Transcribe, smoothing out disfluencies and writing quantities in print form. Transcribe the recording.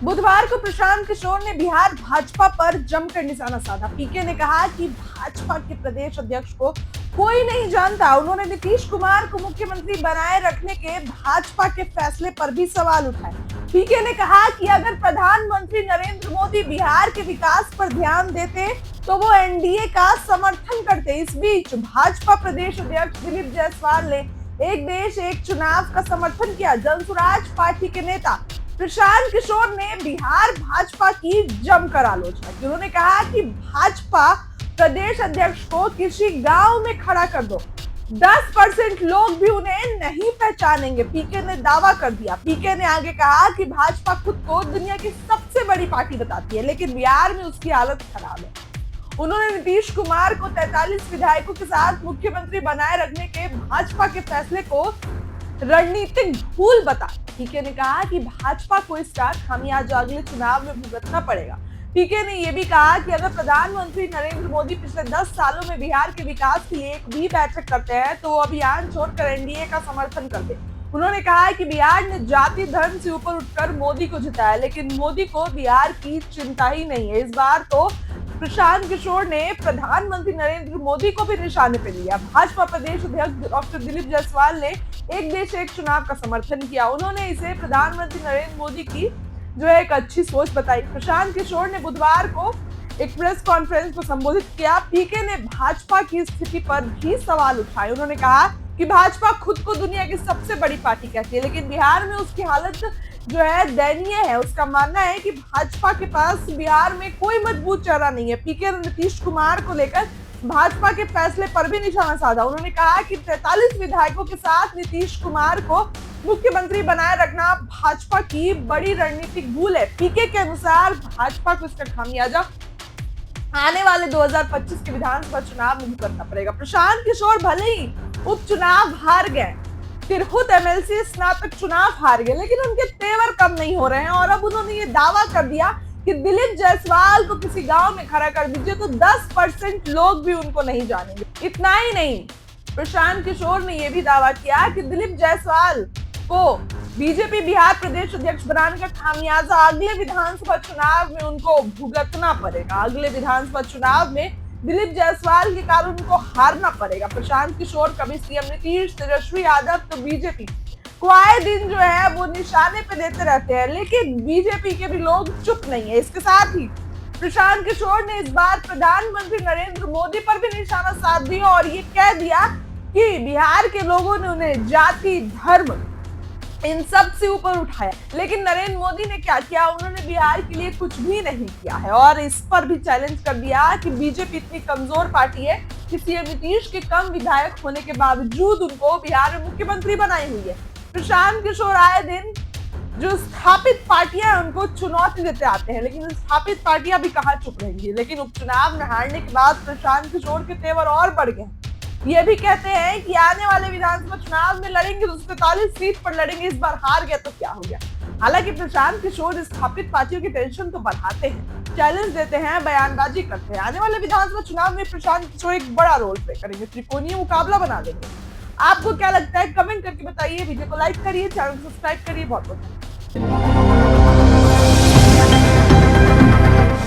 बुधवार को प्रशांत किशोर ने बिहार भाजपा पर जमकर निशाना साधा। पीके ने कहा कि भाजपा के प्रदेश अध्यक्ष को कोई नहीं जानता। उन्होंने नीतीश कुमार को मुख्यमंत्री बनाए रखने के भाजपा के फैसले पर भी सवाल उठाए। पीके ने कहा कि अगर प्रधानमंत्री नरेंद्र मोदी बिहार के विकास पर ध्यान देते तो वो एनडीए का समर्थन करते। इस बीच भाजपा प्रदेश अध्यक्ष दिलीप जायसवाल ने एक देश एक चुनाव का समर्थन किया। जनसुराज पार्टी के नेता प्रशांत किशोर ने बिहार भाजपा की जमकर आलोचना की। उन्होंने कहा कि भाजपा प्रदेश अध्यक्ष को किसी गांव में खड़ा कर दो, 10% लोग भी उन्हें नहीं पहचानेंगे, पीके ने दावा कर दिया। पीके ने आगे कहा कि भाजपा खुद को दुनिया की सबसे बड़ी पार्टी बताती है, लेकिन बिहार में उसकी हालत खराब है। उन्होंने नीतीश कुमार को 43 विधायकों के साथ मुख्यमंत्री बनाए रखने के भाजपा के फैसले को रणनीतिक भूल बता। पीके ने कहा कि भाजपा को इसका खामियाजा अगले चुनाव में भुगतना पड़ेगा। पीके ने यह भी कहा कि अगर प्रधानमंत्री नरेंद्र मोदी पिछले 10 सालों में बिहार के विकास की एक भी बैठक करते हैं तो वो अभियान छोड़कर एनडीए का समर्थन करते। उन्होंने कहा कि बिहार ने जाति धर्म से ऊपर उठकर मोदी को जिताया, लेकिन मोदी को बिहार की चिंता ही नहीं है। इस बार तो प्रशांत किशोर ने प्रधानमंत्री नरेंद्र मोदी को भी निशाने पर लिया। भाजपा प्रदेश अध्यक्ष डॉक्टर दिलीप जायसवाल ने एक देश एक चुनाव का समर्थन किया। उन्होंने इसे प्रधानमंत्री नरेंद्र मोदी की जो है एक अच्छी सोच बताई। प्रशांत किशोर ने बुधवार को एक प्रेस कॉन्फ्रेंस को संबोधित किया। पीके ने भाजपा की स्थिति पर भी सवाल उठाए। उन्होंने कहा कि भाजपा खुद को दुनिया की सबसे बड़ी पार्टी कहती है, लेकिन बिहार में उसकी हालत जो है दयनीय है। उसका मानना है कि भाजपा के पास बिहार में कोई मजबूत चेहरा नहीं है। पीके ने नीतीश कुमार को लेकर भाजपा के फैसले पर भी निशाना साधा। उन्होंने कहा कि 43 विधायकों के साथ नीतीश कुमार को मुख्यमंत्री बनाए रखना भाजपा की बड़ी रणनीतिक भूल है। पीके के अनुसार भाजपा को इसका खामियाजा आने वाले 2025 के विधानसभा चुनाव में भुगतना पड़ेगा। प्रशांत किशोर भले ही उपचुनाव हार गए, तिरहुत एमएलसी स्नातक चुनाव हार गए, लेकिन उनके तेवर कम नहीं हो रहे हैं और अब उन्होंने ये दावा कर दिया कि दिलीप जायसवाल को किसी गांव में खड़ा कर दीजिए तो 10% लोग भी उनको नहीं जानेंगे। इतना ही नहीं, प्रशांत किशोर ने यह भी दावा किया कि दिलीप जायसवाल को बीजेपी बिहार प्रदेश अध्यक्ष बनाने का खामियाजा अगले विधानसभा चुनाव में उनको भुगतना पड़ेगा। अगले विधानसभा चुनाव में दिलीप जायसवाल के कारण उनको हारना पड़ेगा। प्रशांत किशोर कभी सीएम नीतीश, तेजस्वी यादव तो बीजेपी को आए दिन जो है वो निशाने पे देते रहते हैं, लेकिन बीजेपी के भी लोग चुप नहीं है। इसके साथ ही प्रशांत किशोर ने इस बार प्रधानमंत्री नरेंद्र मोदी पर भी निशाना साध दिया और ये कह दिया कि बिहार के लोगों ने उन्हें जाति धर्म इन सब से ऊपर उठाया, लेकिन नरेंद्र मोदी ने क्या किया? उन्होंने बिहार के लिए कुछ भी नहीं किया है और इस पर भी चैलेंज कर दिया कि बीजेपी इतनी कमजोर पार्टी है कि सीएम नीतीश के कम विधायक होने के बावजूद उनको बिहार में मुख्यमंत्री बनाई हुई है। प्रशांत किशोर आए दिन जो स्थापित पार्टियां उनको चुनौती देते आते हैं, लेकिन स्थापित पार्टियां भी कहाँ चुप रहेंगी। लेकिन उपचुनाव में हारने के बाद प्रशांत किशोर के तेवर और बढ़ गए। ये भी कहते हैं कि आने वाले विधानसभा चुनाव में लड़ेंगे तो 43 सीट पर लड़ेंगे, इस बार हार गया तो क्या हो गया। हालांकि प्रशांत किशोर स्थापित पार्टियों की टेंशन तो बढ़ाते हैं, चैलेंज देते हैं, बयानबाजी करते हैं। आने वाले विधानसभा चुनाव में प्रशांत किशोर एक बड़ा रोल प्ले करेंगे, त्रिकोणीय मुकाबला बना देंगे। आपको क्या लगता है? कमेंट करके बताइए। वीडियो को लाइक करिए, चैनल को सब्सक्राइब करिए। बहुत बहुत